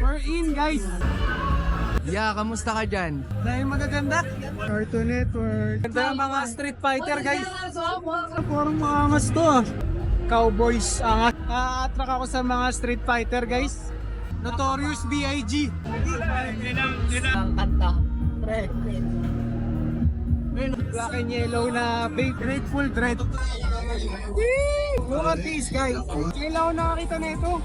We're in, guys! Yeah, kamusta ka dyan? Dahil magaganda. Cartoon Network. Ganda ng mga Street Fighter, guys. Parang mga angas to ah. Cowboys, angas. A-attract ako sa mga Street Fighter, guys. Notorious B.I.G. Ang kanta. Black and yellow na Grateful Dead. Look at this, guys. Kailan ako nakakita nito?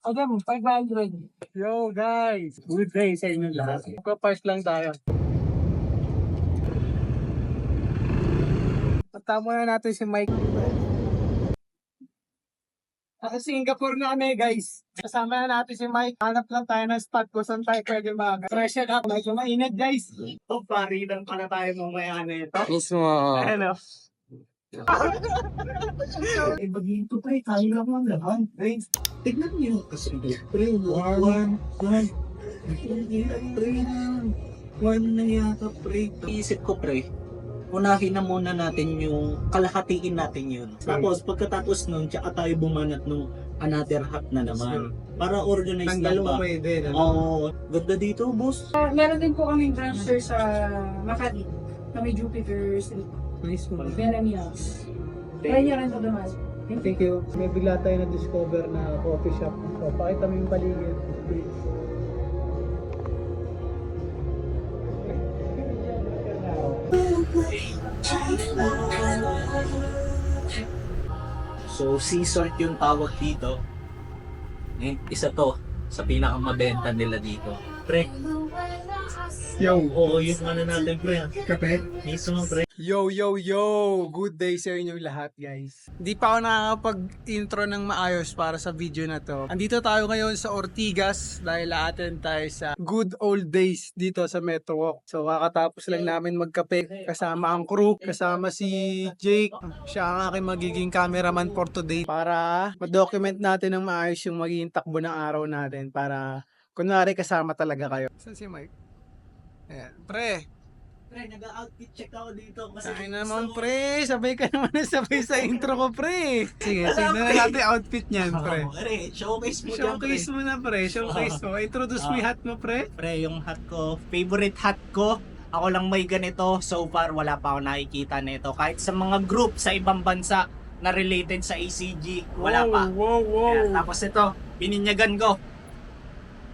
Agam, 500. Yo guys, good day sa inyo lahat. Magpa-park lang tayo. Patama na natin si Mike. Sa Singapore na kami guys. Kasama na natin si Mike. Hanap lang tayo ng spot kung saan tayo pwede mag-freshen up. Medyo mainit guys. O paridan pala tayo mamaya na ito. Mismo. Ano? Eh, bagito pre, tayo lang lang laban. Tignan niyo kasi pre, one na yata pre. Isip ko pre, unahin na muna natin yung kalahatiin natin yun. Tapos pagkatapos nun, tsaka tayo bumanat nung another half na naman. Para organize Ang na dalawa ba? pwede. Oo, ganda dito boss. Meron din po kaming transfer sa Makati. Kami Jupiter Street. Nice mo. Bellamy House. Try nyo rin ito naman. Thank you. May bigla tayo na-discover na coffee shop. So, pakita mo yung paligid. So, sea salt yung tawag dito. Eh, isa to sa pinakamabenta nila dito. Pre, oo, yung ano natin pre. Kape? Mismo pre. Yo! Good day sa inyong lahat guys. Hindi pa ako nakakapag-intro ng maayos para sa video na to. Andito tayo ngayon sa Ortigas dahil aaten tayo sa good old days dito sa Metro Walk. So kakatapos lang namin magkape kasama ang crew, kasama si Jake. Siya ang aking magiging cameraman for today para ma-document natin ng maayos yung magiging takbo ng araw natin para kunwari kasama talaga kayo. Saan si Mike? Ayan. Pre, Nag-outfit check ako dito kasi ay naman pre, sabay ka naman na sabay sa intro ko pre. Sige, tignan na natin outfit niyan pre. Showcase mo dyan pre. Showcase mo na pre, showcase mo. Introduce mo yung hat mo pre. Pre, yung hat ko, favorite hat ko. Ako lang may ganito. So far, wala pa ako nakikita nito. Kahit sa mga group sa ibang bansa na related sa ACG, wala pa. Wow. Kaya, tapos ito, pininyagan ko.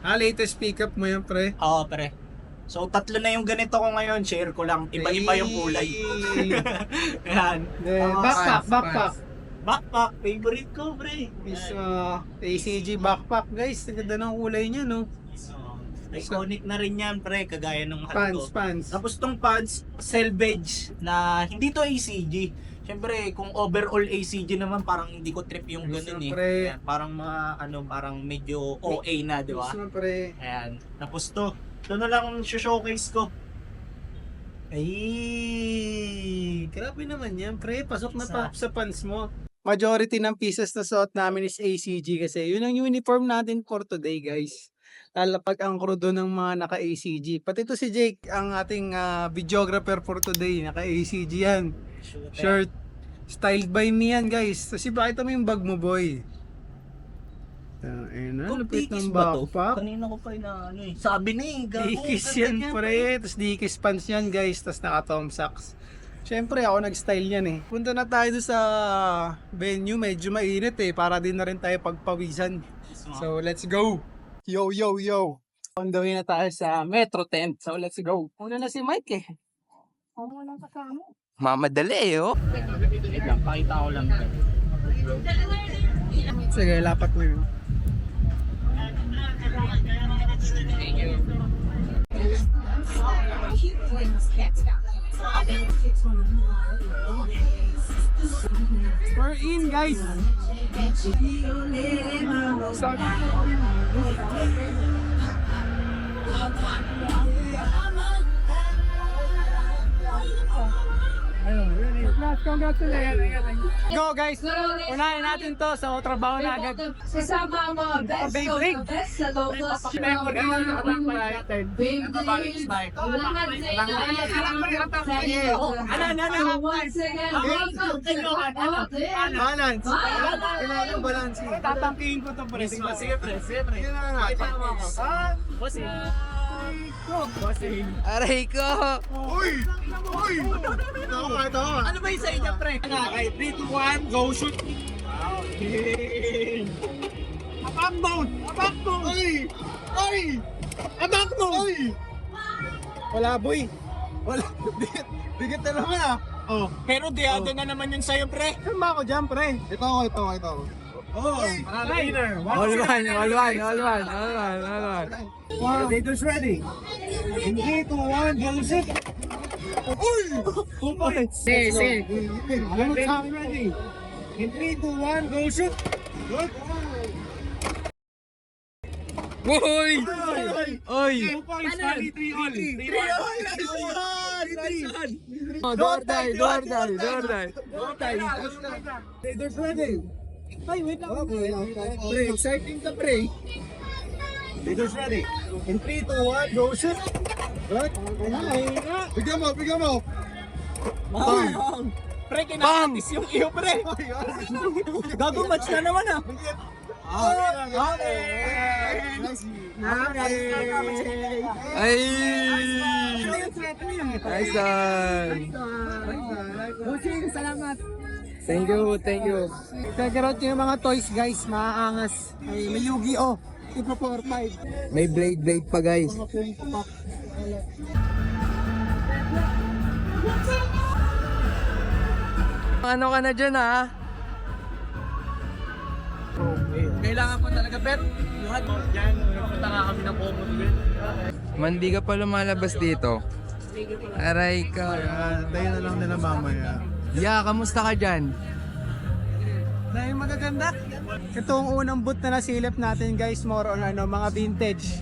Latest pick up mo yan pre. Oo, pre. So, tatlo na yung ganito ko ngayon. Share ko lang. Iba-iba yung kulay. Yan. Backpack. Backpack. Favorite ko, pre. Is ACG backpack guys. Ang ganda ng kulay niya no. So, iconic na rin yan, pre. Kagaya nung hat ko. Pants. Tapos tong pants, selvage na hindi to ACG. Siyempre, kung overall ACG naman, parang hindi ko trip yung ganun eh. Siyempre. Ayan, parang parang medyo OA na, di ba? Siyempre. Ayan. Tapos to na lang showcase ko. Ay, grabe naman yan, pre. Pasok na pa sa pants mo. Majority ng pieces na suot namin is ACG kasi yun ang uniform natin for today, guys. Lalapag ang crew doon ng mga naka-ACG. Pati to si Jake, ang ating videographer for today. Naka-ACG yan. Shirt. Styled by me yan, guys. Tapos ipakita mo yung bag mo, boy. Lupit ng backpack. Kanina ko pa inaano eh. Sabi na eh. Dikis yan, pre. Tapos dikis pants yan, guys. Tapos naka-tom socks. Siyempre, ako nag-style yan eh. Punta na tayo sa venue. Medyo mainit eh. Para din na rin tayo pagpawisan. So, let's go. Yo. On the way na tayo sa Metro Tent. So, let's go. Una na si Mike eh. Walang kasama. Mamadali oh. Wait lang, pakita ko lang. Sige, lapat mo yun. We're in, guys. Ayun, ready. Last Go guys! Unahin natin to sa trabaho na agad. Kasama ang mga best Babe, of Rick. the best sa local once again, welcome to all this. Balance. Kailangan yung balance. Tatangkihin ko to pre. Sige pre. Bossing. Aray ko! Uy! Ito. Ano ba yung sa inyo pre? Okay, 3, 2, 1, go shoot! Attack mode! Ay! Attack mode! Wala boy! Wala. Bigat na naman ah! Oh, pero diado na naman yun sa'yo, pre. Saan ba ako dyan pre? Ito. Oh, winner! All one. Raiders ready. In 3, 2, 1, go shoot! Uy! Say. One time ready. In 3, 2, 1, go shoot! Good! Uy! Oy! Door die. Raiders ready. Ay, wait lang. Pre, exciting ka pre. Raiders ready. In 3, 2, 1, go shoot! Good! Bigyan mo! Pre, kinakatis yung iyo, pre. Gago match na naman ah. Ay! Nice one! Salamat. Thank you. Kagarot yung mga toys guys, maaangas. Ay, may Yu-Gi-Oh! Tipo 4-5. May blade pa guys. Ano ka na dyan ha? Kailangan pa talaga bet. Lahat dyan, punta nga kami ng Commonwealth. Mandi ka pa lumalabas dito. Aray ka. Tayo na lang nila mamaya. Ya, kamusta ka dyan? Dahil magaganda. Ito ang unang boot na nasilip natin guys, more on mga vintage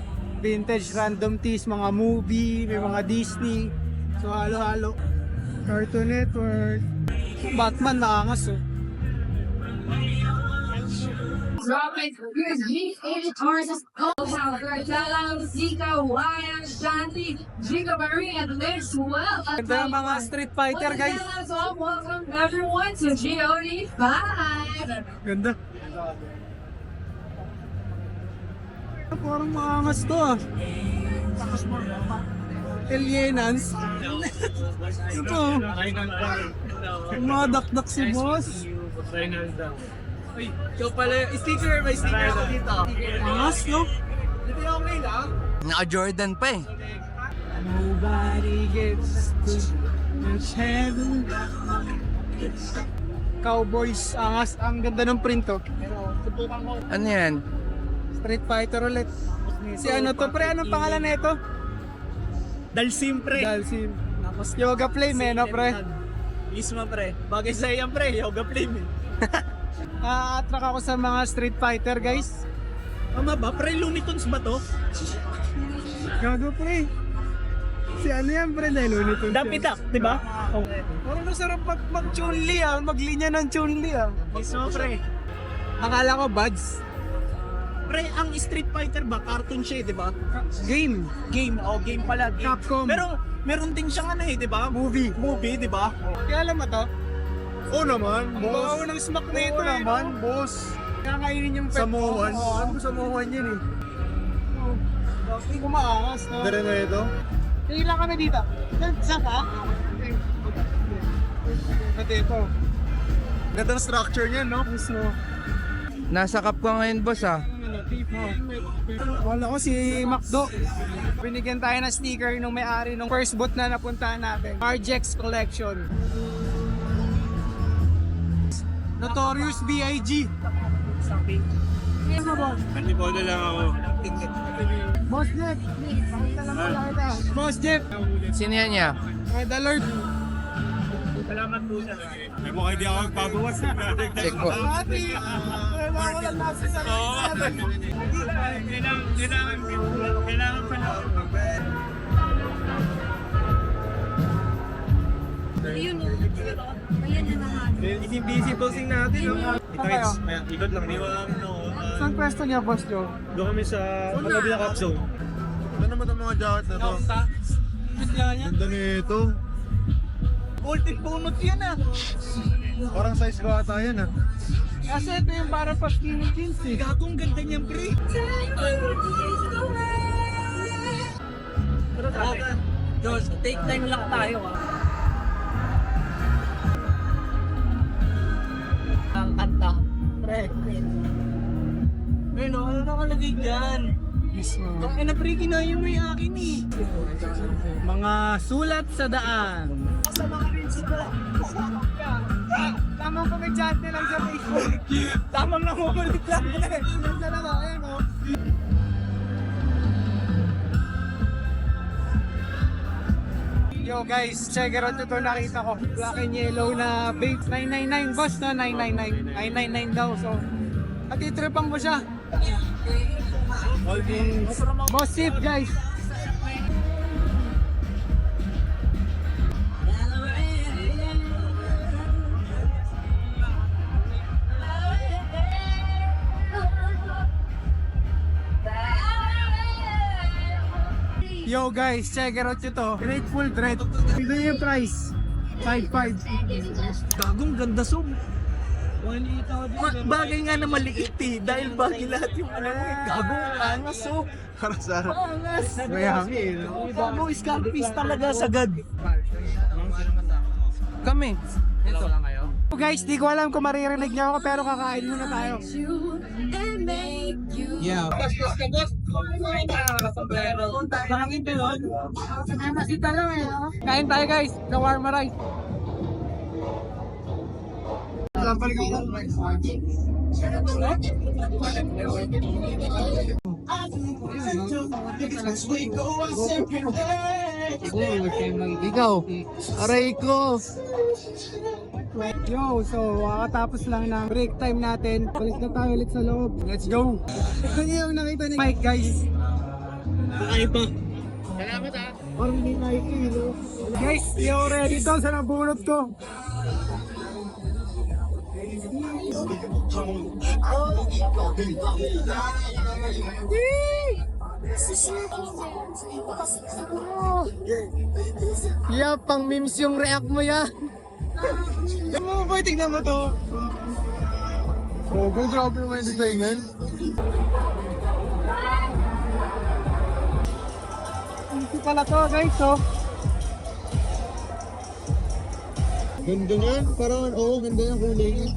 random tees, mga movie, may mga Disney. So halo-halo. Cartoon Network. Batman maangas oh. Dropping here's G8 Taurus, Power, Talang, Zika, Waya, Shanti, Giga Marie, and Liz well. Ganda ng mga Street Fighter guys. Welcome everyone to GOD5. Ganda. Parang maangas to ah. Alienans. Ito. Yung mga dakdak si boss. Uy, ikaw pala, sticker, may sticker ako dito. Angas no? Naka-Jordan pa eh. Nobody gets to reach heaven. Cowboys, angas. Ang ganda ng print to. Ano yan? Street Fighter ulit. Si ano to pre? Anong pangalan na ito? Dalsim, pre. Dalsim. Yoga Flame no pre? Isma, pre. Bagay sa iyan, pre. Yoga flame eh. Attract ako sa mga Street Fighter guys. Tama ba? Pre, Looney Tunes ba to? Gago pre. Si ano yan pre? Dahil ulit ito. Dappy Duck, di ba? Parang masarap mag-Chun-Li ah. Maglinya ng Chun-Li ah. Isma, pre. Akala ko buds. Pre, ang Street Fighter ba? Cartoon siya, di ba? Game. Game. Oh, game pala. Game. Capcom. Pero, meron din siyang ano eh, di ba? Movie. Movie, di ba? Kaya alam mo to? Oo naman, Ang baho ng smack na ito Oo eh. naman, boss. Kakainin yung pet. Samoan. Oo, ano ko Samoan yan eh. Hindi ko maangas no? Dere na ito. Ilan kami dito? Saan ka? At ito. Ganda ng structure niya, no? So, Nasa cup ka ngayon boss ah. wala ko si Macdo. Binigyan tayo ng sticker nung may-ari nung first boot na napuntahan natin. RJX Collection. Notorious B.I.G. Kanibolo lang ako. Boss Jeff. Pakita lang pala kita. Boss Jeff. Sino yan niya? The Lord. Salamat po siya. May mukha hindi ako magpabawas. Check po. Ate. Wala ko lang nasa sa Kailangan pala. Ayun, ayan na lang. Busy posing natin, no? kayo? Ikot lang. Di ba, Saan pwesto niya, Boss Joe? doon kami sa katabi na Capsule. Ito naman ang mga jacket na to. Ganda nito. Golden bonus yan ah. Parang size ko ata yan ah. Kasi ito yung para pa skinny jeans eh. Gagong ganda niyan, pre. Josh, take time lang tayo, ah. Ang kanta. Pre. Ayun, ano nakalagay dyan? Ang ina, pre, kinayo mo yung akin eh. Mga sulat sa daan. Tamang komedyante lang sa Facebook. Tamang namumulit lang eh. Yan talaga, ayun o. Yo guys, check it out ito nakita ko. Black and yellow na vape. 999 boss no? 999. 999 daw. So, atitripang mo siya. Boss sip guys. Yo guys, check it out ito. Grateful Dread. Ito yung price. 5.5. Gagong ganda so. Bagay nga na maliit eh. Dahil bagay lahat yung ano mo eh. Gagong angas so. Para sa Angas. Mayami. Gago, scarpies talaga sagad. Kami. Ito lang kayo. So guys, di ko alam kung maririnig niyo ako pero kakain muna tayo. Yeah. Kain tayo guys, shawarma rice. Ikaw. Aray ko. Yo, so kakatapos lang ng break time natin. Balik na tayo ulit sa loob. Let's go! Ito niyo yung nakita ni Mike guys. Kakaiba. Parang hindi Nike, no? Guys, yo ready to sa nabunot ko. Yeah, pang memes yung react mo ya. Ano ba, tignan mo to. Oh, kung grabe naman yung design. Easy pala to guys, oh. Ganda nga. Parang, oo, ganda yung kulay niya.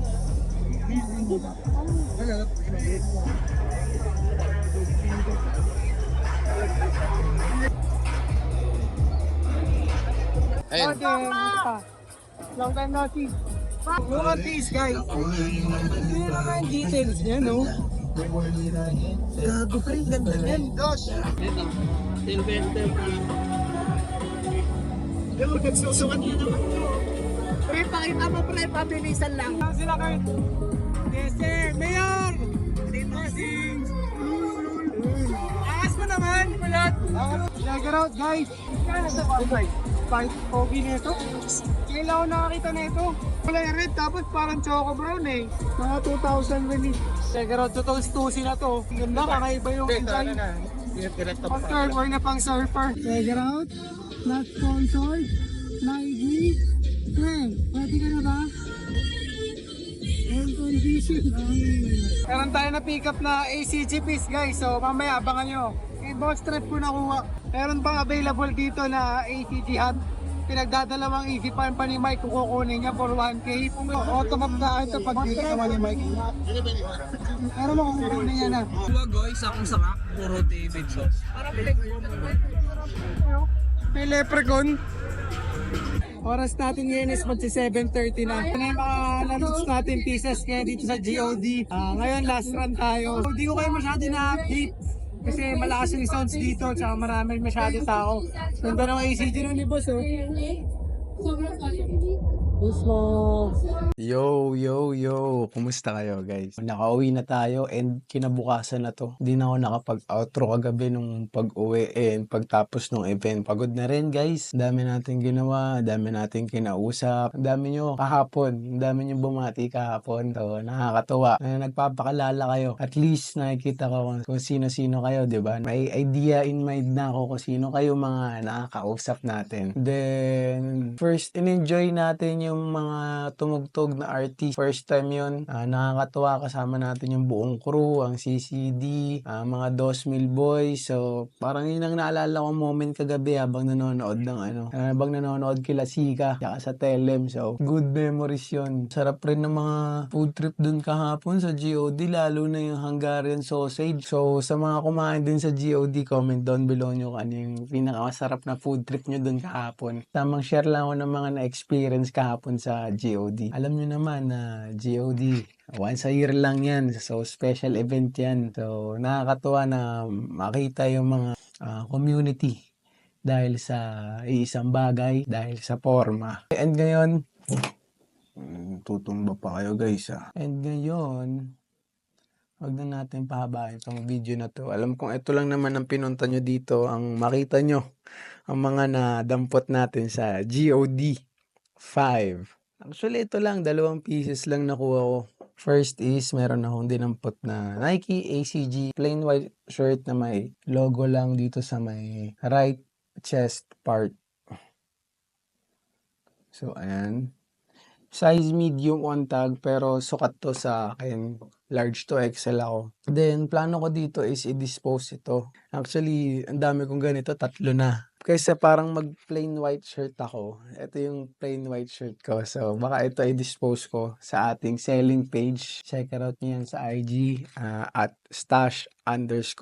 Ayun. Long time no see. Look at this guys. Hindi naman details niya, no? Gago pre, ganda yan. Gosh! Sylvester. Pero nagsusukat na naman. Pre, pakita mo pre, pabilisan lang. Saan sila kayo? Yes sir! Mayor! Bossing! Angas mo naman! Kulat! Check it out guys! Fight pogi nito. Kailan ako nakakita nito? Kulay red tapos parang choco brown eh. Mga 2000 release. Check it out, 2002 na to. Ganda, kakaiba yung design. Pang surfer na pang surfer. Check it out. Not sponsored. Lively. Pre, pwede ka na ba? Air condition. Meron tayo na pick up na ACG piece guys. So mamaya abangan nyo. Kay Boss Trip ko nakuha. Meron pang available dito na ACG hat. Pinagdadalawang easy pan pa ni Mike kung kukunin niya for 1K. Automap na ito pag dito naman ni Mike. Pero mo kung kukunin niya na. Huwag o, isang saka. Puro David sauce. May leprechaun. Oras natin ngayon is magsi 7:30 na. Ano yung mga na-launch natin pieces ngayon dito sa GOD. Ngayon last run tayo. Hindi ko kayo masyado na-update. Kasi malakas yung sounds dito, tsaka maraming masyado tao. Ganda ng ACG nun ni Boss, oh. Sobrang solid. Yo, yo, yo! Kumusta kayo guys? Nakauwi na tayo and kinabukasan na to. Hindi na ako nakapag-outro kagabi nung pag-uwi and pagtapos ng event. Pagod na rin guys. Dami natin ginawa, dami natin kinausap. Ang dami nyo kahapon, ang dami nyo bumati kahapon. So, nakakatuwa. Nagpapakalala kayo. At least nakikita ko kung sino-sino kayo, di ba? May idea in mind na ako kung sino kayo mga nakakausap natin. Then, first, in-enjoy natin yung mga tumugtog na artist. First time yun. Nakakatuwa kasama natin yung buong crew, ang CCD, mga 2,000 boys. So, parang yun ang naalala ko moment kagabi habang nanonood ng habang nanonood kila Sika, tsaka sa Telem. So, good memories yun. Sarap rin ng mga food trip dun kahapon sa GOD, lalo na yung Hungarian sausage. So, sa mga kumain din sa GOD, comment down below nyo kung ano yung pinakamasarap na food trip nyo dun kahapon. Tamang share lang ako ng mga na-experience kahapon sa GOD. Alam nyo naman na GOD, once a year lang yan. So, special event yan. So, nakakatuwa na makita yung mga community dahil sa isang bagay, dahil sa forma. And ngayon, tutumba pa kayo guys And ngayon, wag na natin pahabain itong video na to. Alam kong ito lang naman ang pinunta nyo dito, ang makita nyo ang mga nadampot natin sa GOD 5. Actually, ito lang, 2 pieces lang nakuha ko. First is, meron akong dinampot na Nike ACG plain white shirt na may logo lang dito sa may right chest part. So, ayan. Size medium on tag, pero sukat to sa akin. Large to XL ako. Then, plano ko dito is i-dispose ito. Actually, ang dami kong ganito, 3 na. Kaysa parang mag-plain white shirt ako, ito yung plain white shirt ko. So, baka ito i-dispose ko sa ating selling page. Check it out nyo yan sa IG at stash_house_.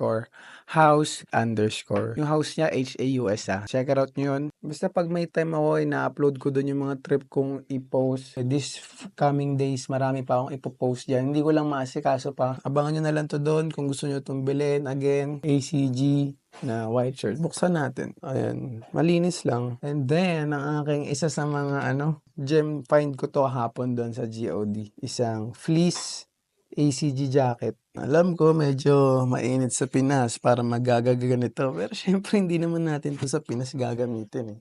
Yung house niya, HAUS Check it out nyo yun. Basta pag may time ako, na-upload ko dun yung mga trip kong i-post. This coming days, marami pa akong ipopost dyan. Hindi ko lang maasikaso pa. Abangan nyo na lang to doon kung gusto nyo itong bilhin. Again, ACG na white shirt. Buksan natin. Ayan. Malinis lang. And then, ang aking isa sa mga gem find ko to hapon doon sa GOD. Isang fleece ACG jacket. Alam ko medyo mainit sa Pinas para magagaganito. Pero syempre hindi naman natin to sa Pinas gagamitin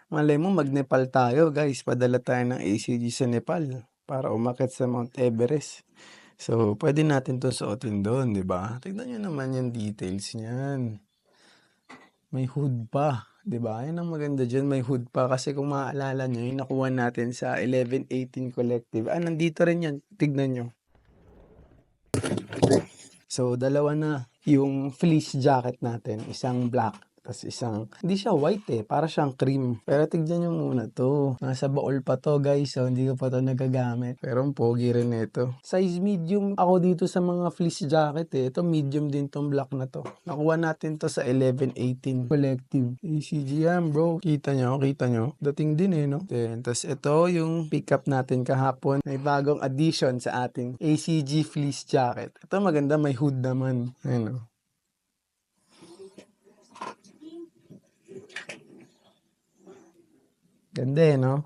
Malay mo mag-Nepal tayo guys. Padala tayo ng ACG sa Nepal para umakyat sa Mount Everest. So, pwede natin to suotin doon, di ba? Tignan nyo naman yung details niyan. May hood pa, di ba? Yan ang maganda dyan, may hood pa. Kasi kung maaalala nyo, yung nakuha natin sa 11-18 Collective. Nandito rin yan. Tignan nyo. So, 2 na yung fleece jacket natin. Isang black. Tapos isang, hindi siya white para siyang cream. Pero tignan nyo muna to. Nasa baol pa to guys, so hindi ko pa to nagagamit. Pero ang pogi rin ito. Size medium ako dito sa mga fleece jacket Ito medium din tong black na to. Nakuha natin to sa 11-18 Collective. ACG yan bro. Kita nyo? Dating din no? Then, tapos ito yung pick up natin kahapon. May bagong addition sa ating ACG fleece jacket. Ito maganda, may hood naman. Ayun Ganda no?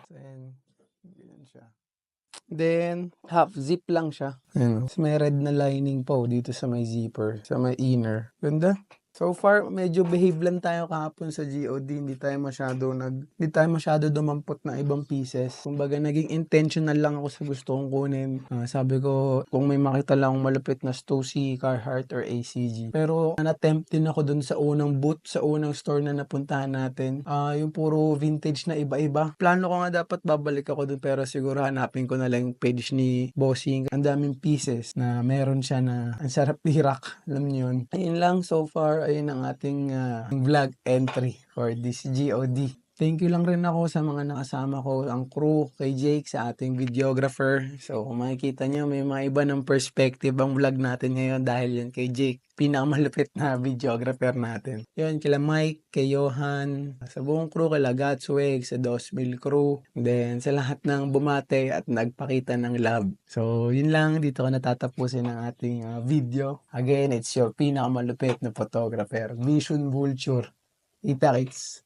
Then, half zip lang siya. Tapos may red na lining po dito sa may zipper, sa may inner. Ganda. So far, medyo behave lang tayo kahapon sa GOD. Hindi tayo masyado dumampot ng ibang pieces. Kumbaga, naging intentional lang ako sa gusto kong kunin. Sabi ko, kung may makita lang malupit na Stussy, Carhartt, or ACG. Pero, na-attempt din ako dun sa unang booth, sa unang store na napuntahan natin. Yung puro vintage na iba-iba. Plano ko nga dapat babalik ako dun, pero siguro hanapin ko na lang yung page ni Bossing. Ang daming pieces na meron siya na ang sarap i-rack. Alam niyo yun. Ayun lang so far. Ayun ang ating vlog entry for this GOD. Thank you lang rin ako sa mga nakasama ko, ang crew, kay Jake, sa ating videographer. So, kung makikita nyo, may mga iba ng perspective ang vlog natin ngayon dahil yun kay Jake, pinakamalupit na videographer natin. Yun, kila Mike, kay Johan, sa buong crew, kay Lagatsweg, sa 2,000 crew, then sa lahat ng bumate at nagpakita ng love. So, yun lang, dito ko natatapusin ang ating video. Again, it's your pinakamalupit na photographer, Vision Vulture. Ita-kits.